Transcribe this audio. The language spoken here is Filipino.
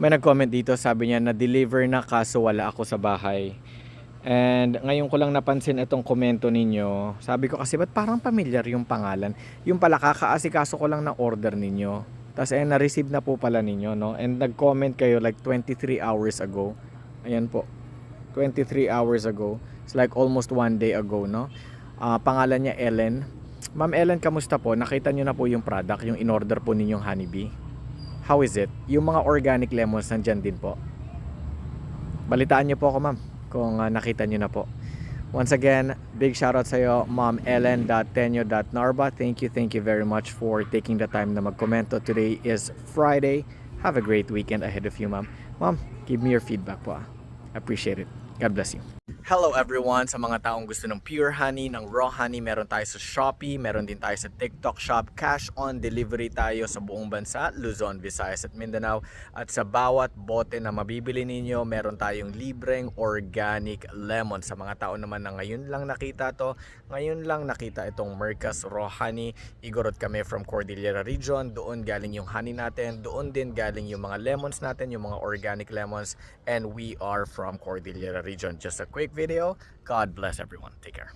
May nag-comment dito, sabi niya na-deliver na kaso wala ako sa bahay. And ngayon ko lang napansin itong komento ninyo. Sabi ko kasi ba't parang familiar yung pangalan. Yung pala kakaasikaso ko lang ng order ninyo. Tapos na-receive na po pala ninyo, no? And nag-comment kayo like 23 hours ago. Ayan po. 23 hours ago. It's like almost one day ago, no? Pangalan niya Ellen. Ma'am Ellen, kamusta po? Nakita niyo na po yung product, yung in-order po ninyong honeybee. How is it? Yung mga organic lemons nandyan din po. Balitaan niyo po ako, ma'am, kung nakita niyo na po. Once again, big shoutout sa iyo, Ma'am Ellen.tenyo.narba. Thank you very much for taking the time na magkomento. Today is Friday. Have a great weekend ahead of you, ma'am. Ma'am, give me your feedback po. Appreciate it. God bless you. Hello everyone, sa mga taong gusto ng pure honey, ng raw honey, meron tayo sa Shopee, meron din tayo sa TikTok Shop. Cash on delivery tayo sa buong bansa, Luzon, Visayas at Mindanao. At sa bawat bote na mabibili ninyo, meron tayong libreng organic lemon. Sa mga tao naman na ngayon lang nakita to, ngayon lang nakita itong Mercas Raw Honey. Igorot kami from Cordillera Region, doon galing yung honey natin, doon din galing yung mga lemons natin, yung mga organic lemons, and we are from Cordillera Region. Just a quick video. God bless everyone. Take care.